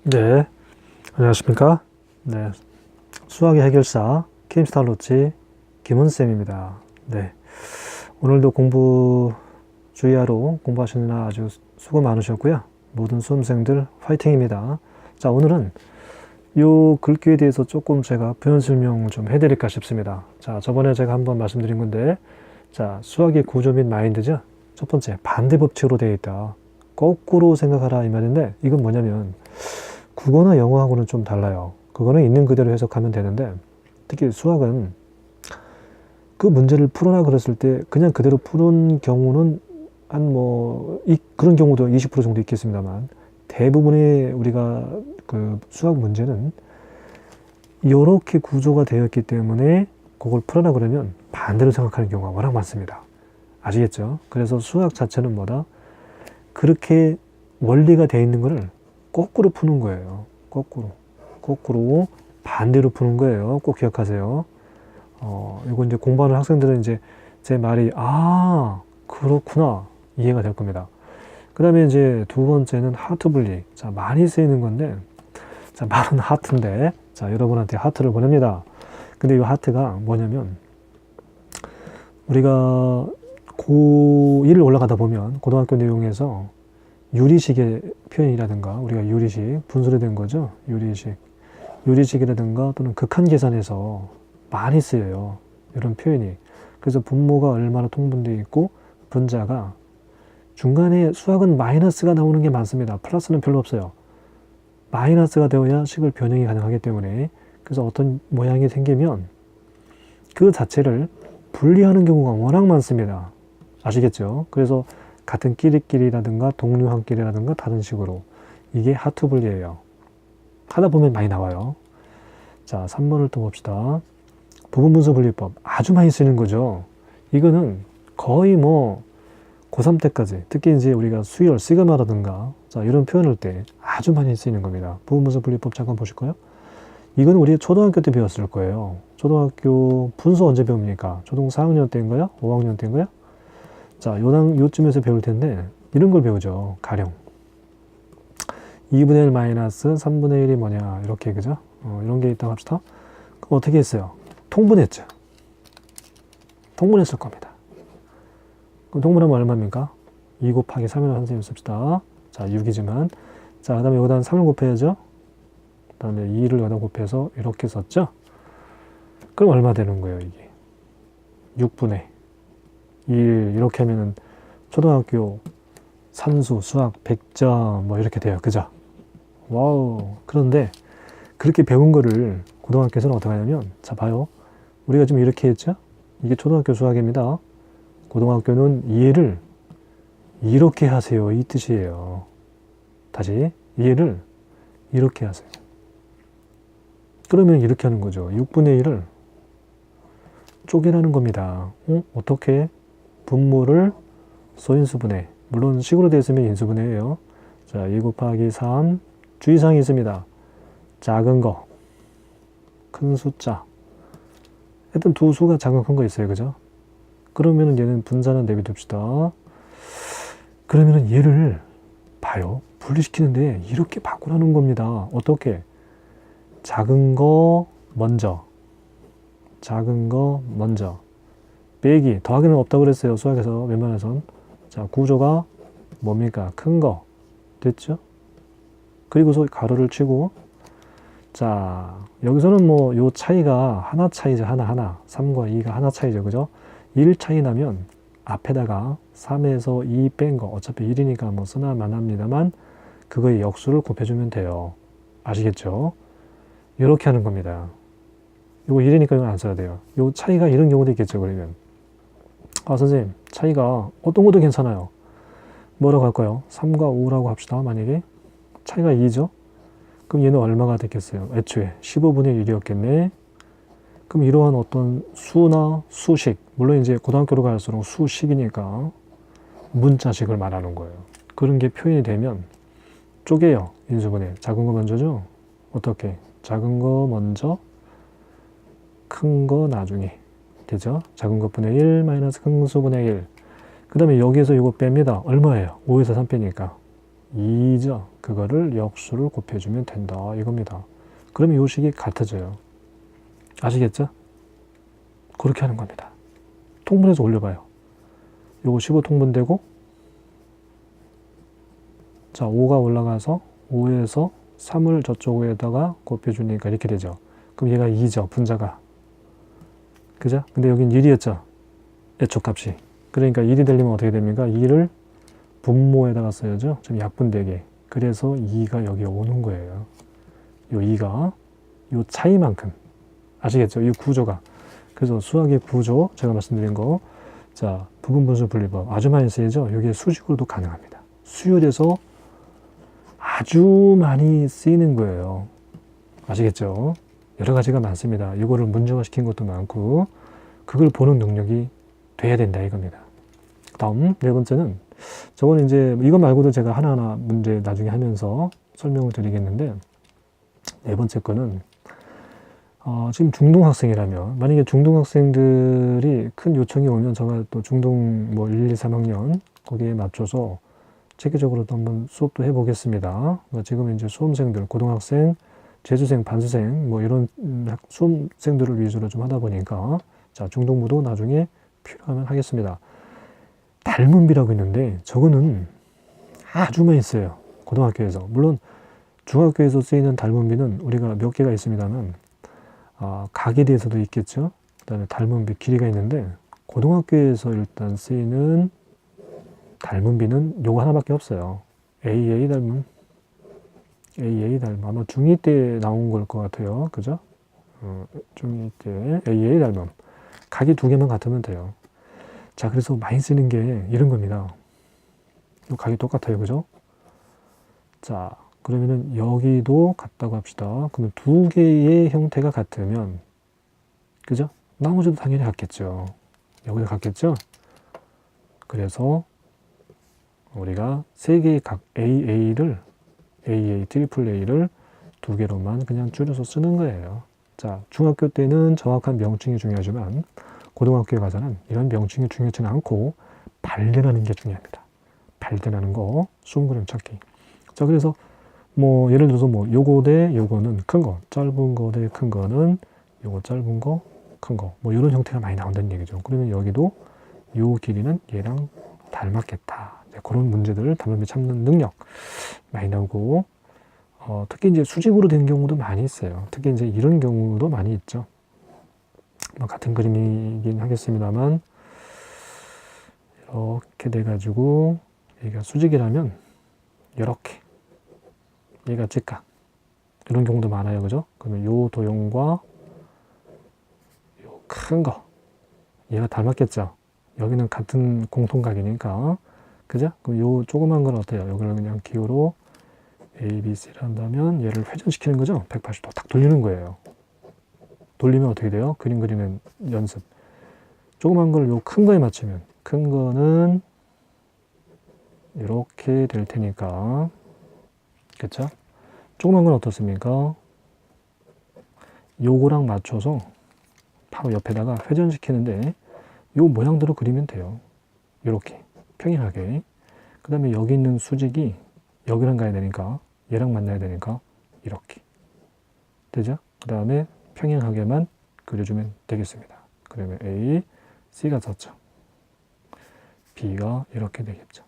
네, 안녕하십니까? 네, 수학의 해결사 케임스타로치 김은쌤입니다. 네, 오늘도 공부 주의하러 공부하시느라 아주 수고 많으셨고요. 모든 수험생들 화이팅입니다. 자, 오늘은 요 글귀에 대해서 조금 제가 표현 설명 좀 해드릴까 싶습니다. 자, 저번에 제가 한번 말씀드린 건데, 자, 수학의 구조 및 마인드죠. 첫 번째, 반대 법칙으로 되어 있다. 거꾸로 생각하라 이 말인데, 이건 뭐냐면 국어나 영어하고는 좀 달라요. 그거는 있는 그대로 해석하면 되는데, 특히 수학은 그 문제를 풀어라 그랬을 때 그냥 그대로 푸는 경우는 그런 경우도 20% 정도 있겠습니다만, 대부분의 우리가 그 수학 문제는 이렇게 구조가 되어 있기 때문에 그걸 풀어라 그러면 반대로 생각하는 경우가 워낙 많습니다. 아시겠죠? 그래서 수학 자체는 뭐다? 그렇게 원리가 되어 있는 거를 거꾸로 푸는 거예요. 거꾸로 반대로 푸는 거예요. 꼭 기억하세요. 이거 이제 공부하는 학생들은 이제 제 말이 그렇구나 이해가 될 겁니다. 그 다음에 이제 두 번째는 하트 분리. 자, 많이 쓰이는 건데, 자, 말은 하트인데, 자, 여러분한테 하트를 보냅니다. 근데 이 하트가 뭐냐면, 우리가 고1을 올라가다 보면 고등학교 내용에서 유리식의 표현이라든가, 우리가 유리식, 분수로 된 거죠. 유리식이라든가 또는 극한 계산에서 많이 쓰여요. 이런 표현이. 그래서 분모가 얼마나 통분되어 있고 분자가 중간에 수학은 마이너스가 나오는 게 많습니다. 플러스는 별로 없어요. 마이너스가 되어야 식을 변형이 가능하기 때문에, 그래서 어떤 모양이 생기면 그 자체를 분리하는 경우가 워낙 많습니다. 아시겠죠? 그래서 같은 끼리끼리라든가 동류한끼리라든가 다른 식으로, 이게 하트 분리예요. 하다 보면 많이 나와요. 자, 3번을 또 봅시다. 부분분수 분리법 아주 많이 쓰는 거죠. 이거는 거의 고3 때까지, 특히 이제 우리가 수열, 시그마라든가, 자, 이런 표현할 때 아주 많이 쓰이는 겁니다. 부분분수 분리법 잠깐 보실까요? 이건 우리 초등학교 때 배웠을 거예요. 초등학교 분수 언제 배웁니까? 초등 4학년 때인가요? 5학년 때인가요? 자, 요쯤에서 배울 텐데, 이런 걸 배우죠. 가령 2분의 1 마이너스 3분의 1이 뭐냐, 이렇게, 그죠? 이런 게 있다고 합시다. 그럼 어떻게 했어요? 통분했죠. 통분했을 겁니다. 그럼 통분하면 얼마입니까? 2 곱하기 3이라고 선생님 씁시다. 자, 6이지만. 자, 그 다음에 여기다 3을 곱해야죠. 그 다음에 2를 여기다 곱해서 이렇게 썼죠. 그럼 얼마 되는 거예요, 이게? 6분의 1. 이렇게 하면은 초등학교 산수, 수학 100점 이렇게 돼요. 그죠? 와우. 그런데 그렇게 배운 거를 고등학교에서는 어떻게 하냐면, 자, 봐요. 우리가 지금 이렇게 했죠? 이게 초등학교 수학입니다. 고등학교는 이해를 이렇게 하세요. 이 뜻이에요. 다시, 이해를 이렇게 하세요. 그러면 이렇게 하는 거죠. 6분의 1을 쪼개라는 겁니다. 어떻게? 분모를 소인수분해. 물론 식으로 되어 있으면 인수분해예요. 자, 2 곱하기 3. 주의사항이 있습니다. 작은 거, 큰 숫자. 하여튼 두 수가 작은 큰 거 있어요. 그죠? 그러면은 얘는 분자는 내비둡시다. 그러면은 얘를 봐요. 분리시키는데 이렇게 바꾸라는 겁니다. 어떻게? 작은 거 먼저. 빼기. 더하기는 없다고 그랬어요. 수학에서 웬만해선. 자, 구조가 뭡니까? 큰 거. 됐죠? 그리고서 가로를 치고, 자, 여기서는 요 차이가 하나 차이죠. 하나. 3과 2가 하나 차이죠. 그죠? 1 차이 나면 앞에다가 3에서 2 뺀 거, 어차피 1이니까 쓰나만 합니다만, 그거의 역수를 곱해주면 돼요. 아시겠죠? 이렇게 하는 겁니다. 이거 1이니까 이건 안 써야 돼요. 요 차이가 이런 경우도 있겠죠. 그러면 선생님, 차이가 어떤 것도 괜찮아요. 뭐라고 할까요? 3과 5라고 합시다. 만약에 차이가 2죠? 그럼 얘는 얼마가 됐겠어요? 애초에 15분의 1이었겠네. 그럼 이러한 어떤 수나 수식, 물론 이제 고등학교로 갈수록 수식이니까 문자식을 말하는 거예요. 그런 게 표현이 되면 쪼개요. 인수분해. 작은 거 먼저죠? 어떻게? 작은 거 먼저, 큰 거 나중에. 되죠? 작은 것분의 1 마이너스 큰 수분의 1. 그 다음에 여기에서 이거 뺍니다. 얼마예요? 5에서 3 빼니까 2죠. 그거를 역수를 곱해주면 된다. 이겁니다. 그러면 이 식이 같아져요. 아시겠죠? 그렇게 하는 겁니다. 통분해서 올려봐요. 요거 15통분되고, 자, 5가 올라가서 5에서 3을 저쪽에다가 곱해주니까 이렇게 되죠. 그럼 얘가 2죠. 분자가. 그죠? 근데 여긴 1이었죠. 애초값이. 그러니까 1이 되려면 어떻게 됩니까? 2를 분모에다가 써야죠. 좀 약분되게. 그래서 2가 여기 오는 거예요. 요 2가 요 차이만큼. 아시겠죠? 이 구조가. 그래서 수학의 구조, 제가 말씀드린 거. 자, 부분분수 분리법. 아주 많이 쓰이죠? 이게 수직으로도 가능합니다. 수열에서 아주 많이 쓰이는 거예요. 아시겠죠? 여러 가지가 많습니다. 이거를 문제화 시킨 것도 많고, 그걸 보는 능력이 돼야 된다 이겁니다. 다음, 네 번째는, 저거는 이제, 이거 말고도 제가 하나하나 문제 나중에 하면서 설명을 드리겠는데, 네 번째 거는, 지금 중등학생이라면, 만약에 중등학생들이 큰 요청이 오면 제가 또 중등 뭐 1, 2, 3학년, 거기에 맞춰서 체계적으로 또 한번 수업도 해보겠습니다. 지금 이제 수험생들, 고등학생, 재수생, 반수생, 뭐 이런 수험생들을 위주로 좀 하다 보니까, 자, 중등부도 나중에 필요하면 하겠습니다. 닮은비라고 있는데, 저거는 아주 많이 써요. 고등학교에서. 물론, 중학교에서 쓰이는 닮은비는 우리가 몇 개가 있습니다만, 각에 대해서도 있겠죠. 그 다음에 닮은비 길이가 있는데, 고등학교에서 일단 쓰이는 닮은비는 요거 하나밖에 없어요. AA 닮은. AA 닮은. 아마 중2 때 나온 걸 것 같아요. 그죠? 중2 때 AA 닮은. 각이 두 개만 같으면 돼요. 자, 그래서 많이 쓰는 게 이런 겁니다. 요 각이 똑같아요. 그죠? 자, 그러면은 여기도 같다고 합시다. 그러면 두 개의 형태가 같으면, 그죠? 나머지도 당연히 같겠죠. 여기도 같겠죠? 그래서 우리가 세 개의 각 AA를 AA, 트리플 A를 두 개로만 그냥 줄여서 쓰는 거예요. 자, 중학교 때는 정확한 명칭이 중요하지만 고등학교에 가서는 이런 명칭이 중요하지는 않고 발견하는 게 중요합니다. 발견하는 거, 수음그램 찾기. 자, 그래서 뭐 예를 들어서 뭐 요거 대 요거는 큰 거, 짧은 거 대 큰 거는 요거 짧은 거, 큰 거, 뭐 이런 형태가 많이 나온다는 얘기죠. 그러면 여기도 요 길이는 얘랑 닮았겠다. 그런 문제들을 닮은비 찾는 능력 많이 나오고, 특히 이제 수직으로 된 경우도 많이 있어요. 특히 이제 이런 경우도 많이 있죠. 뭐 같은 그림이긴 하겠습니다만, 이렇게 돼가지고, 얘가 수직이라면, 이렇게. 얘가 직각. 이런 경우도 많아요. 그죠? 그러면 요 도형과 요 큰 거. 얘가 닮았겠죠? 여기는 같은 공통각이니까. 그죠? 그럼 요 조그만 건 어때요? 여기를 그냥 기호로 A, B, C를 한다면 얘를 회전시키는 거죠? 180도 딱 돌리는 거예요. 돌리면 어떻게 돼요? 그림 그리는 연습. 조그만 걸 요 큰 거에 맞추면, 큰 거는 이렇게 될 테니까. 그쵸? 조그만 건 어떻습니까? 요거랑 맞춰서 바로 옆에다가 회전시키는데 요 모양대로 그리면 돼요. 이렇게 평행하게. 그 다음에 여기 있는 수직이 여기랑 가야 되니까, 얘랑 만나야 되니까 이렇게 되죠? 그 다음에 평행하게만 그려주면 되겠습니다. 그러면 A, C가 졌죠. B가 이렇게 되겠죠.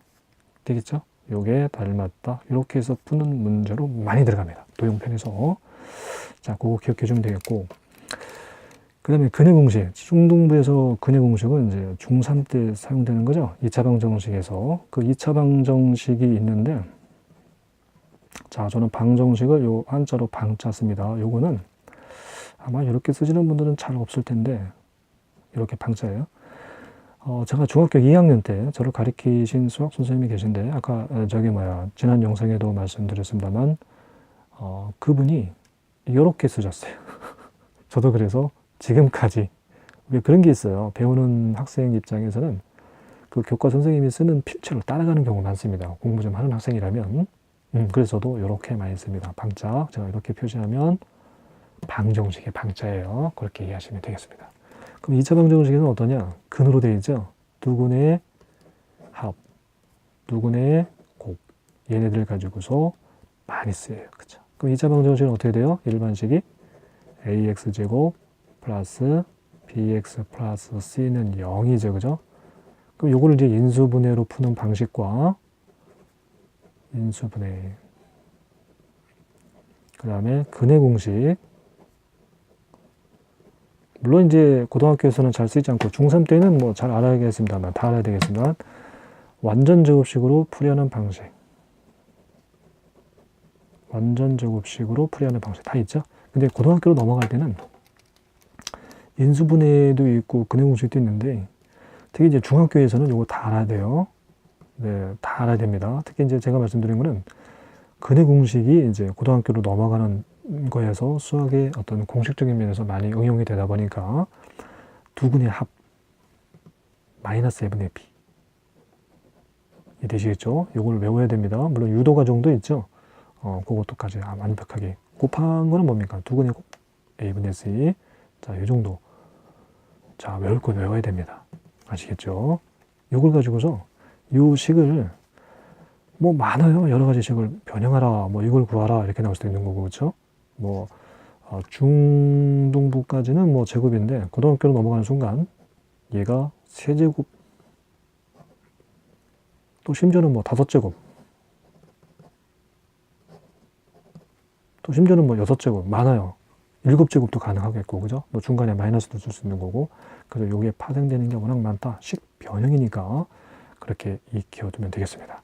되겠죠? 요게 닮았다. 이렇게 해서 푸는 문제로 많이 들어갑니다. 도형편에서. 자, 그거 기억해 주면 되겠고. 그 다음에 근해 공식. 중등부에서 근해 공식은 이제 중3 때 사용되는 거죠. 2차 방정식에서. 그 2차 방정식이 있는데, 자, 저는 방정식을 요 한자로 방자 씁니다. 요거는 아마 이렇게 쓰시는 분들은 잘 없을 텐데, 이렇게 방자예요. 제가 중학교 2학년 때 저를 가르치신 수학 선생님이 계신데, 아까 지난 영상에도 말씀드렸습니다만, 그분이 이렇게 쓰셨어요. 저도 그래서 지금까지, 왜 그런 게 있어요. 배우는 학생 입장에서는 그 교과 선생님이 쓰는 필체로 따라가는 경우가 많습니다. 공부 좀 하는 학생이라면. 그래서 저도 이렇게 많이 씁니다. 방자. 제가 이렇게 표시하면 방정식의 방자예요. 그렇게 이해하시면 되겠습니다. 그럼 2차 방정식은 어떠냐? 근으로 되어 있죠. 두근의 합, 두근의 곱. 얘네들 가지고서 많이 쓰여요. 그쵸? 그럼 2차 방정식은 어떻게 돼요? 일반식이 ax제곱 플러스 bx 플러스 c는 0이죠. 그죠? 그럼 요거를 이제 인수분해로 푸는 방식과 인수분해, 그 다음에 근해 공식, 물론 이제 고등학교에서는 잘 쓰이지 않고 중3 때는 뭐 잘 알아야겠습니다만, 다 알아야 되겠지만, 완전 제곱식으로 풀이하는 방식, 완전 제곱식으로 풀이하는 방식 다 있죠. 근데 고등학교로 넘어갈 때는 인수분해도 있고 근해 공식도 있는데, 특히 이제 중학교에서는 요거 다 알아야 돼요. 네, 다 알아야 됩니다. 특히 이제 제가 말씀드린 거는 근해 공식이 이제 고등학교로 넘어가는 거에서 수학의 어떤 공식적인 면에서 많이 응용이 되다 보니까 두근의 합 마이너스 F분의 B 이 되시겠죠? 요걸 외워야 됩니다. 물론 유도 과정도 있죠. 그것도까지 완벽하게 곱한 거는 뭡니까? 두근의 A분의 C. 자, 요 정도. 자, 외울 거 외워야 됩니다. 아시겠죠? 요걸 가지고서 요 식을 뭐 많아요. 여러 가지 식을 변형하라, 뭐 이걸 구하라 이렇게 나올 수도 있는 거고, 그렇죠? 뭐 중등부까지는 뭐 제곱인데 고등학교로 넘어가는 순간 얘가 세제곱, 또 심지어는 뭐 5제곱, 또 심지어는 뭐 6제곱, 많아요. 7제곱도 가능하겠고, 그죠? 뭐 중간에 마이너스도 쓸 수 있는 거고. 그래서 요게 파생되는 게 워낙 많다. 식 변형이니까 그렇게 익혀두면 되겠습니다.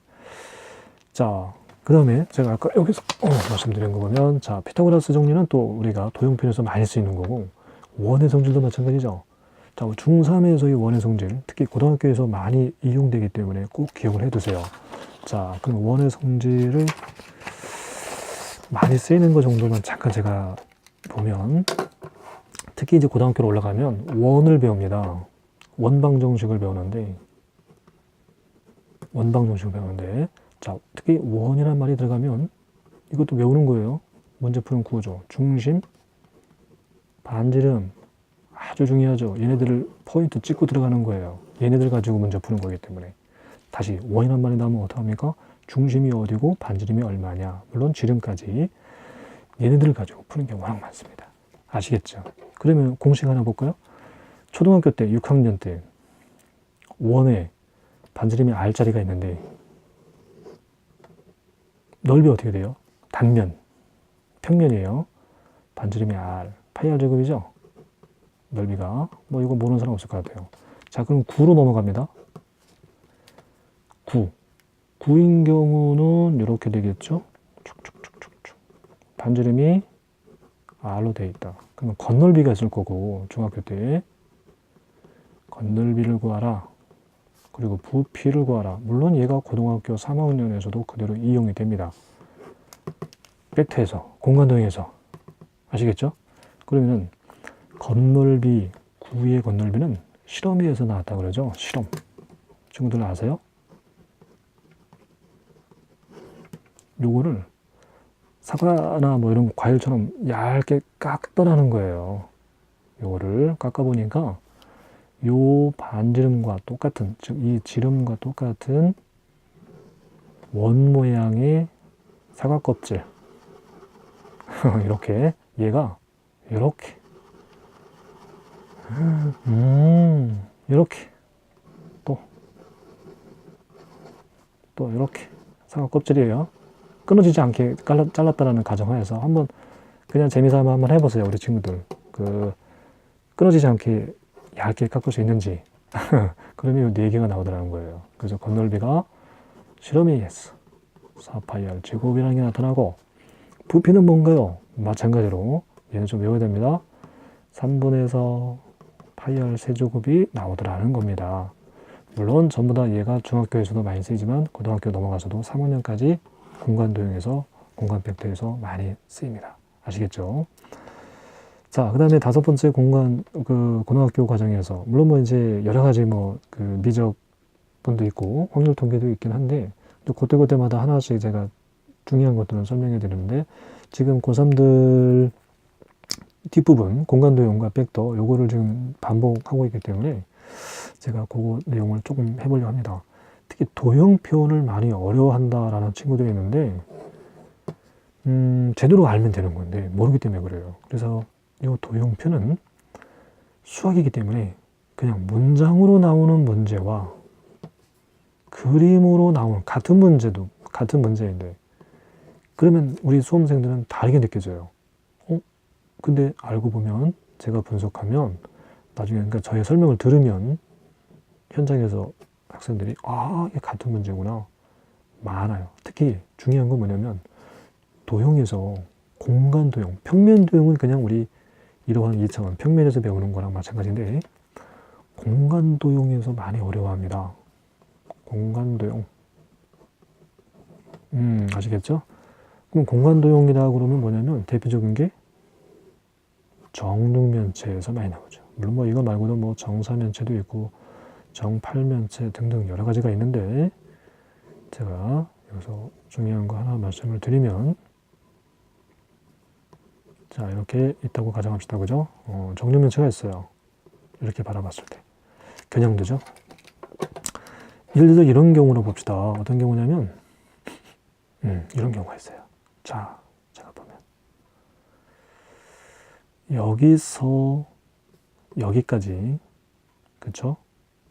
자, 그 다음에 제가 아까 여기서 말씀드린 거 보면, 자, 피타고라스 정리는 또 우리가 도형편에서 많이 쓰이는 거고, 원의 성질도 마찬가지죠. 자, 중3에서의 원의 성질, 특히 고등학교에서 많이 이용되기 때문에 꼭 기억을 해두세요. 자, 그럼 원의 성질을 많이 쓰이는 거 정도만 잠깐 제가 보면, 특히 이제 고등학교로 올라가면 원을 배웁니다. 원방정식을 배우는데, 자, 특히 원이라는 말이 들어가면 이것도 외우는 거예요. 문제 푸는 구조. 중심, 반지름, 아주 중요하죠. 얘네들을 포인트 찍고 들어가는 거예요. 얘네들 가지고 문제 푸는 거기 때문에. 다시 원이란 말이 나오면 어떡합니까? 중심이 어디고 반지름이 얼마냐. 물론 지름까지 얘네들을 가지고 푸는 게 워낙 많습니다. 아시겠죠? 그러면 공식 하나 볼까요? 초등학교 때 6학년 때 원에 반지름이 R자리가 있는데 넓이 어떻게 돼요? 단면, 평면이에요. 반지름이 R, 파이 R 제곱이죠? 넓이가. 뭐 이거 모르는 사람 없을 것 같아요. 자, 그럼 9로 넘어갑니다. 9. 9인 경우는 이렇게 되겠죠? 쭉쭉쭉쭉쭉. 반지름이 R로 되어 있다. 그러면 건널비가 있을 거고, 중학교 때 건널비를 구하라. 그리고 부피를 구하라. 물론 얘가 고등학교 3학년에서도 그대로 이용이 됩니다. 벡터에서, 공간도형에서. 아시겠죠? 그러면은 건널비, 9의 건널비는 실험에서 나왔다 그러죠? 실험. 친구들 아세요? 요거를 사과나 뭐 이런 과일처럼 얇게 깎더라는 거예요. 요거를 깎아보니까 요 반지름과 똑같은, 즉 이 지름과 똑같은 원 모양의 사과 껍질. 이렇게 얘가 이렇게 이렇게 또 이렇게 사과 껍질이에요. 끊어지지 않게 잘랐다라는 가정하에서 한번 그냥 재미삼아 한번 해보세요. 우리 친구들 끊어지지 않게 얇게 깎을 수 있는지. 그러면 이 4개가 나오더라는 거예요. 그래서 건널비가 실험에 의해서 4파이R 제곱이라는 게 나타나고, 부피는 뭔가요? 마찬가지로 얘는 좀 외워야 됩니다. 3분에서 파이R 세제곱이 나오더라는 겁니다. 물론 전부 다 얘가 중학교에서도 많이 쓰이지만 고등학교 넘어가서도 3학년까지 공간도형에서, 공간 벡터에서 많이 쓰입니다. 아시겠죠? 자, 그 다음에 5번째 고등학교 과정에서, 물론 뭐 이제 여러 가지 미적분도 있고 확률 통계도 있긴 한데, 또 그때그때마다 하나씩 제가 중요한 것들은 설명해 드리는데, 지금 고3들 뒷부분, 공간도형과 벡터, 요거를 지금 반복하고 있기 때문에 제가 그거 내용을 조금 해보려고 합니다. 특히 도형 표현을 많이 어려워한다라는 친구들이 있는데, 제대로 알면 되는 건데 모르기 때문에 그래요. 그래서 이 도형표는 수학이기 때문에 그냥 문장으로 나오는 문제와 그림으로 나오는 같은 문제인데, 그러면 우리 수험생들은 다르게 느껴져요. 근데 알고 보면, 제가 분석하면, 나중에 그러니까 저의 설명을 들으면 현장에서 학생들이 이게 같은 문제구나 많아요. 특히 중요한 건 뭐냐면, 도형에서 공간 도형, 평면 도형은 그냥 우리 1호학, 2차원 평면에서 배우는 거랑 마찬가지인데, 공간 도형에서 많이 어려워합니다. 공간 도형. 아시겠죠? 그럼 공간 도형이라 그러면 뭐냐면, 대표적인 게 정육면체에서 많이 나오죠. 물론 뭐 이거 말고도 뭐 정사면체도 있고 정팔면체 등등 여러 가지가 있는데, 제가 여기서 중요한 거 하나 말씀을 드리면, 자, 이렇게 있다고 가정합시다. 그죠? 정육면체가 있어요. 이렇게 바라봤을 때 겨냥되죠. 예를 들어 이런 경우로 봅시다. 어떤 경우냐면, 이런 경우가 있어요. 자, 제가 보면 여기서 여기까지, 그쵸?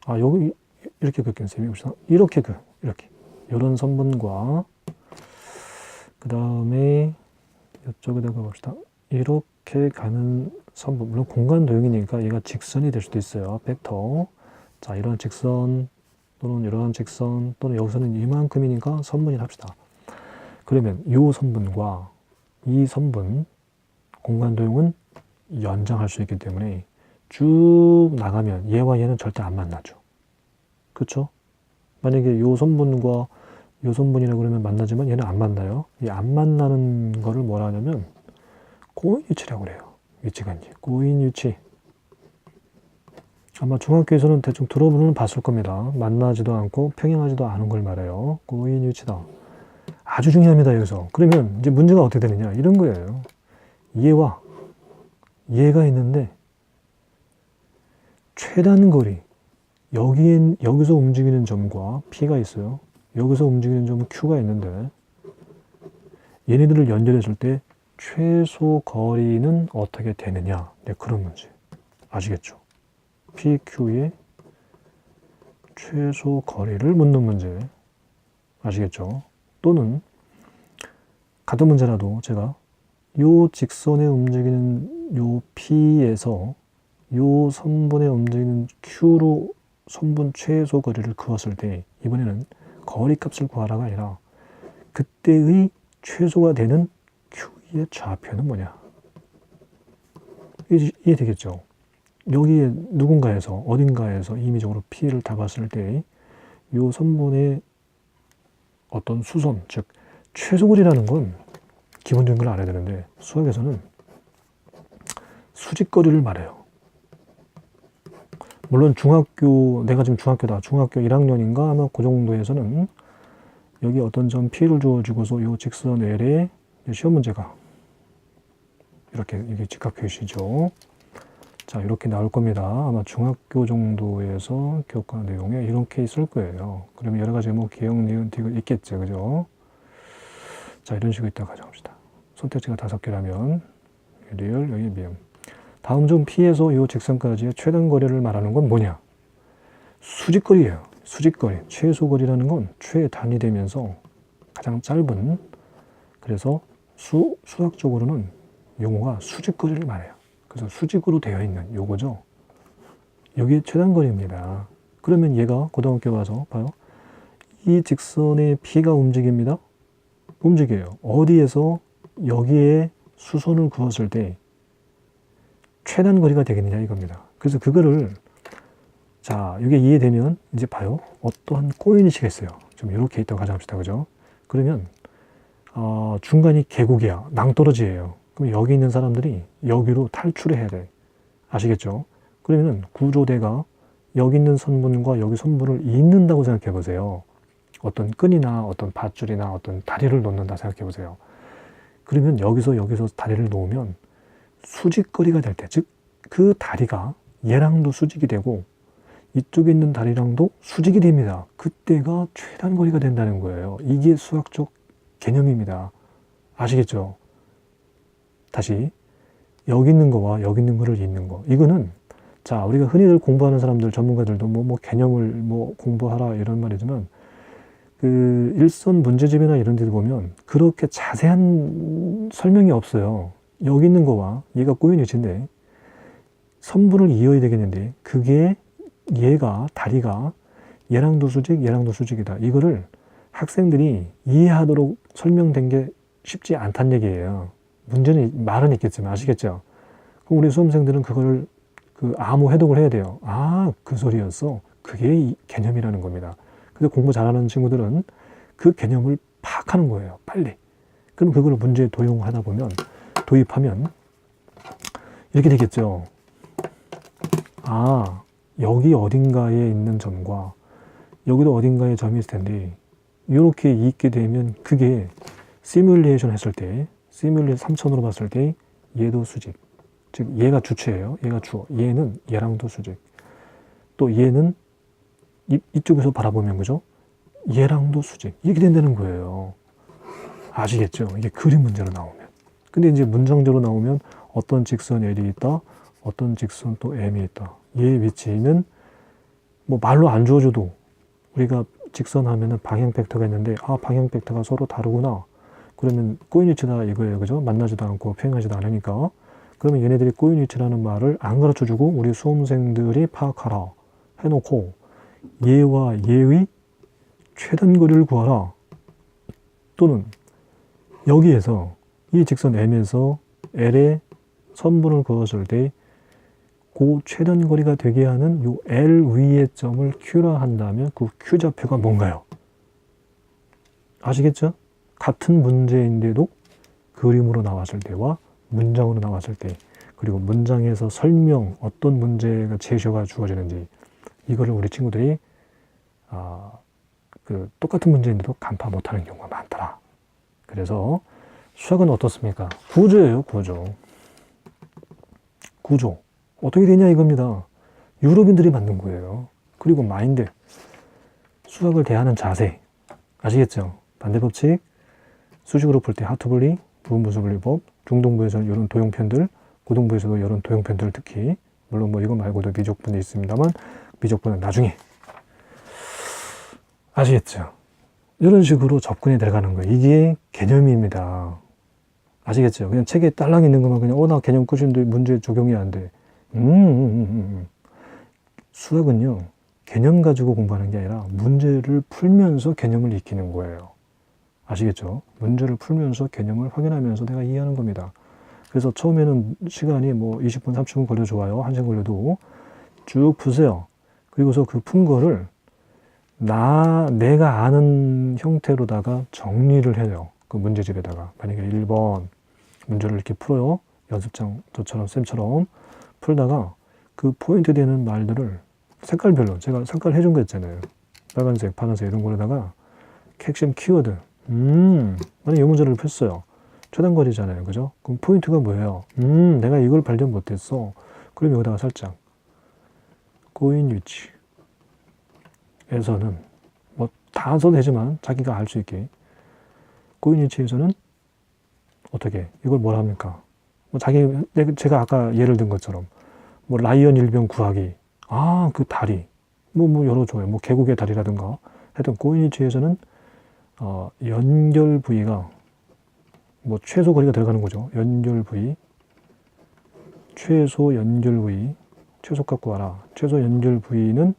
여기 이렇게 그을게요. 이렇게 이렇게 이런 선분과, 그 다음에 이쪽에다가 봅시다. 이렇게 가는 선분, 물론 공간 도형이니까 얘가 직선이 될 수도 있어요. 벡터. 자, 이런 직선 또는 이런 직선, 또는 여기서는 이만큼이니까 선분이라 합시다. 그러면 이 선분과 이 선분, 공간 도형은 연장할 수 있기 때문에 쭉 나가면 얘와 얘는 절대 안 만나죠. 그쵸? 만약에 이 선분과 이 선분이라고 그러면 만나지만 얘는 안 만나요. 이 안 만나는 거를 뭐라 하냐면 꼬인 위치라고 그래요. 위치가 이제 꼬인 위치. 아마 중학교에서는 대충 들어보면 봤을 겁니다. 만나지도 않고 평행하지도 않은 걸 말해요. 꼬인 위치다. 아주 중요합니다. 여기서. 그러면 이제 문제가 어떻게 되느냐, 이런 거예요. 얘와 얘가 있는데 최단 거리, 여기서 움직이는 점과 P가 있어요. 여기서 움직이는 점은 Q가 있는데, 얘네들을 연결했을 때 최소 거리는 어떻게 되느냐, 네, 그런 문제. 아시겠죠? PQ의 최소 거리를 묻는 문제. 아시겠죠? 또는 같은 문제라도 제가 요 직선에 움직이는 요 P에서 요 선분에 움직이는 Q로 선분 최소 거리를 그었을 때, 이번에는 거리값을 구하라가 아니라 그때의 최소가 되는 Q의 좌표는 뭐냐. 이해되겠죠? 여기에 누군가에서 어딘가에서 임의적으로 P를 잡았을 때 이 선분의 어떤 수선, 즉 최소거리라는 건 기본적인 걸 알아야 되는데, 수학에서는 수직거리를 말해요. 물론 내가 지금 중학교 1학년인가 아마 그 정도에서는 여기 어떤 점 P를 주어주고서 이 직선 L에 시험 문제가 이게 직각표시죠. 자, 이렇게 나올 겁니다. 아마 중학교 정도에서 교과 내용에 이렇게 있을 거예요. 그러면 여러 가지 뭐 기억, 니은, 디귿 있겠죠. 그죠? 자, 이런 식으로 있다가 가져갑시다. 선택지가 5개라면 리을, 여기 미음. 다음 점 P에서 이 직선까지의 최단 거리를 말하는 건 뭐냐? 수직거리예요. 수직거리. 최소거리라는 건 최단위 되면서 가장 짧은, 그래서 수학적으로는 용어가 수직거리를 말해요. 그래서 수직으로 되어 있는 요거죠. 여기 최단거리입니다. 그러면 얘가 고등학교 와서 봐요. 이 직선의 P가 움직입니다. 움직여요. 어디에서 여기에 수선을 그었을 때 최단 거리가 되겠느냐 이겁니다. 그래서 그거를, 자, 이게 이해되면 이제 봐요. 어떠한 꼬인이시가 있어요. 좀 이렇게 있다고 가정합시다. 그죠? 그러면 중간이 계곡이야. 낭떠러지예요. 그럼 여기 있는 사람들이 여기로 탈출해야 돼. 아시겠죠? 그러면 구조대가 여기 있는 선분과 여기 선분을 잇는다고 생각해 보세요. 어떤 끈이나 어떤 밧줄이나 어떤 다리를 놓는다 생각해 보세요. 그러면 여기서 다리를 놓으면 수직거리가 될 때, 즉 그 다리가 얘랑도 수직이 되고 이쪽에 있는 다리랑도 수직이 됩니다. 그때가 최단거리가 된다는 거예요. 이게 수학적 개념입니다. 아시겠죠? 다시 여기 있는 거와 여기 있는 거를 잇는 거. 이거는 자, 우리가 흔히들 공부하는 사람들, 전문가들도 뭐 개념을 뭐 공부하라 이런 말이지만 그 일선 문제집이나 이런 데도 보면 그렇게 자세한 설명이 없어요. 여기 있는 거와 얘가 꼬인 위치인데 선분을 이어야 되겠는데 그게 얘가 다리가 얘랑도 수직, 얘랑도 수직이다. 이거를 학생들이 이해하도록 설명된 게 쉽지 않다는 얘기예요. 문제는 말은 있겠지만 아시겠죠? 그럼 우리 수험생들은 그거를 그 암호 해독을 해야 돼요. 아, 그 소리였어. 그게 이 개념이라는 겁니다. 그래서 공부 잘하는 친구들은 그 개념을 파악하는 거예요. 빨리. 그럼 그걸 문제에 도용하다 보면 도입하면 이렇게 되겠죠. 아, 여기 어딘가에 있는 점과 여기도 어딘가에 점이 있을 텐데 이렇게 있게 되면 그게 시뮬레이션 했을 때 시뮬레이션 3천으로 봤을 때 얘도 수직. 즉 얘가 주체예요. 얘가 주어. 얘는 얘랑도 수직. 또 얘는 이쪽에서 바라보면 그죠? 얘랑도 수직. 이렇게 된다는 거예요. 아시겠죠? 이게 그림 문제로 나오면. 근데 이제 문장적으로 나오면 어떤 직선 L이 있다. 어떤 직선 또 M이 있다. 얘 위치는 뭐 말로 안 주어줘도 우리가 직선 하면은 방향 벡터가 있는데 아 방향 벡터가 서로 다르구나. 그러면 꼬인 위치다 이거예요. 그죠? 만나지도 않고 평행하지도 않으니까. 그러면 얘네들이 꼬인 위치라는 말을 안 가르쳐주고 우리 수험생들이 파악하라 해놓고 얘와 얘의 최단거리를 구하라. 또는 여기에서 이 직선 M에서 L의 선분을 그었을 때 그 최단거리가 되게 하는 요 L 위의 점을 Q라 한다면 그 Q좌표가 뭔가요? 아시겠죠? 같은 문제인데도 그림으로 나왔을 때와 문장으로 나왔을 때 그리고 문장에서 설명 어떤 문제가 제시어가 주어지는지 이거를 우리 친구들이 그 똑같은 문제인데도 간파 못하는 경우가 많더라. 그래서 수학은 어떻습니까? 구조예요. 구조 어떻게 되냐 이겁니다. 유럽인들이 만든 거예요. 그리고 마인드 수학을 대하는 자세 아시겠죠? 반대법칙 수직으로 풀 때 하트 분리 부분분수 분리법 중동부에서는 이런 도형편들 고동부에서도 이런 도형편들 특히 물론 뭐 이거 말고도 미적분이 있습니다만 미적분은 나중에 아시겠죠? 이런 식으로 접근이 들어가는 거예요. 이게 개념입니다. 아시겠죠? 그냥 책에 딸랑 있는 것만 그냥 나 개념 끝인데 문제 적용이 안 돼. 수학은요 개념 가지고 공부하는 게 아니라 문제를 풀면서 개념을 익히는 거예요. 아시겠죠? 문제를 풀면서 개념을 확인하면서 내가 이해하는 겁니다. 그래서 처음에는 시간이 뭐 20분, 30분 걸려 좋아요. 1시간 걸려도 쭉 푸세요. 그리고서 그 푼 거를 내가 아는 형태로다가 정리를 해요. 그 문제집에다가. 만약에 1번 문제를 이렇게 풀어요. 연습장 저처럼 쌤처럼 풀다가 그 포인트 되는 말들을 색깔별로 제가 색깔 해준 거 있잖아요. 빨간색, 파란색 이런 거에다가 핵심 키워드 만약 이 문제를 폈어요. 최단거리잖아요. 그죠? 그럼 포인트가 뭐예요? 내가 이걸 발견 못했어. 그럼 여기다가 살짝 꼬인 위치에서는 뭐 다 써도 되지만 자기가 알 수 있게 꼬인 위치에서는 어떻게 이걸 뭐라 합니까? 뭐 제가 아까 예를 든 것처럼 뭐 라이언 일병 구하기 그 다리 뭐 열어줘요. 뭐 계곡의 다리라든가 하여튼 꼬인 위치에서는 연결 부위가 뭐 최소 거리가 들어가는 거죠. 연결 부위, 최소 연결 부위, 최소값 구하라. 최소 연결 부위는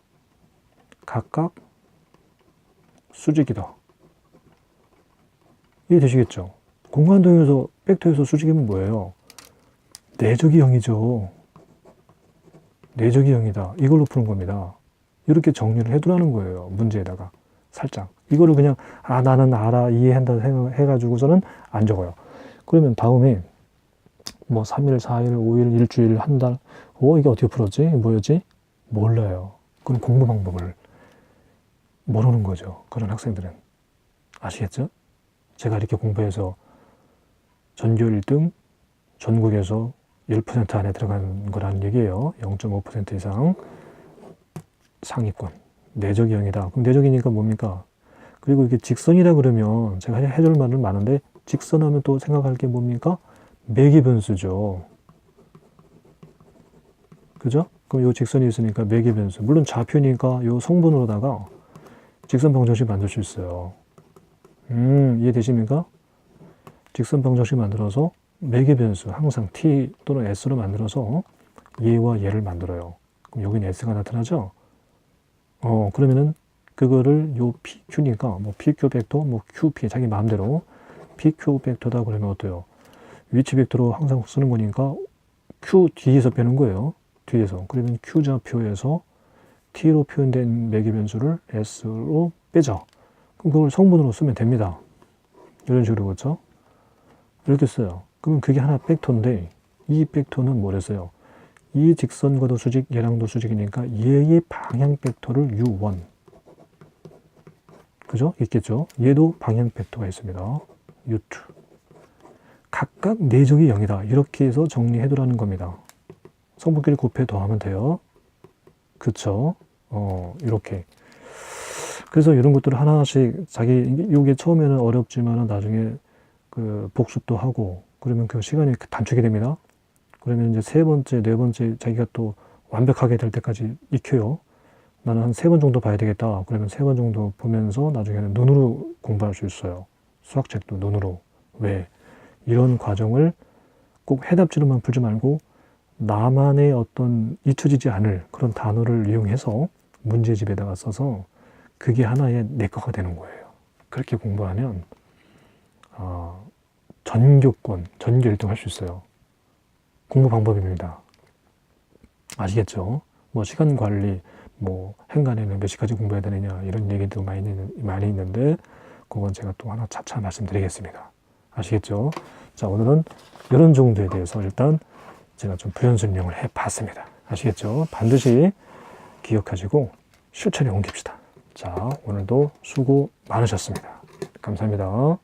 각각 수직이다. 이해되시겠죠? 공간도형에서 벡터에서 수직이면 뭐예요? 내적이 0이죠. 내적이 0이다. 이걸로 푸는 겁니다. 이렇게 정리를 해두라는 거예요. 문제에다가 살짝. 이거를 그냥 나는 알아 이해한다 해가지고서는 안 적어요. 그러면 다음에 뭐 3일, 4일, 5일, 일주일, 한 달 이게 어떻게 풀었지? 뭐였지? 몰라요. 그럼 공부 방법을 모르는 거죠. 그런 학생들은. 아시겠죠? 제가 이렇게 공부해서 전교 1등 전국에서 1% 안에 들어간 거라는 얘기예요. 0.5% 이상 상위권. 내적이 0이다. 그럼 내적이니까 뭡니까? 그리고 이게 직선이라 그러면 제가 해줄 말은 많은데 직선하면 또 생각할 게 뭡니까? 매기 변수죠. 그죠? 그럼 요 직선이 있으니까 매기 변수. 물론 좌표니까 요 성분으로다가 직선 방정식 만들 수 있어요. 이해되십니까? 직선 방정식 만들어서 매개 변수 항상 t 또는 s로 만들어서 얘와 얘를 만들어요. 그럼 여기는 s가 나타나죠? 그러면은 그거를 요 pq니까 뭐 pq 벡터, 뭐 qp 자기 마음대로 pq 벡터다 그러면 어때요? 위치 벡터로 항상 쓰는 거니까 q 뒤에서 빼는 거예요. 뒤에서. 그러면 q좌표에서 t로 표현된 매개 변수를 s로 빼죠. 그럼 그걸 성분으로 쓰면 됩니다. 이런 식으로 그렇죠? 이렇게 써요. 그러면 그게 하나 벡터인데 이 벡터는 뭐랬어요? 이 직선과도 수직, 얘랑도 수직이니까 얘의 방향 벡터를 u1 그죠? 있겠죠? 얘도 방향 벡터가 있습니다. u2 각각 내적이 0이다. 이렇게 해서 정리해두라는 겁니다. 성분끼리 곱해 더하면 돼요. 그쵸? 이렇게. 그래서 이런 것들을 하나씩 요게 처음에는 어렵지만 나중에 그 복습도 하고 그러면 그 시간이 단축이 됩니다. 그러면 이제 세 번째, 네 번째 자기가 또 완벽하게 될 때까지 익혀요. 나는 한 3번 정도 봐야 되겠다. 그러면 3번 정도 보면서 나중에는 눈으로 공부할 수 있어요. 수학책도 눈으로. 왜? 이런 과정을 꼭 해답지로만 풀지 말고 나만의 어떤 잊혀지지 않을 그런 단어를 이용해서 문제집에다가 써서 그게 하나의 내 거가 되는 거예요. 그렇게 공부하면 전교권, 전교 1등 할 수 있어요. 공부 방법입니다. 아시겠죠? 뭐 시간 관리, 뭐 행간에는 몇 시까지 공부해야 되느냐 이런 얘기도 많이 있는데 그건 제가 또 하나 차차 말씀드리겠습니다. 아시겠죠? 자, 오늘은 이런 정도에 대해서 일단 제가 좀 부연 설명을 해봤습니다. 아시겠죠? 반드시 기억하시고 실천에 옮깁시다. 자, 오늘도 수고 많으셨습니다. 감사합니다.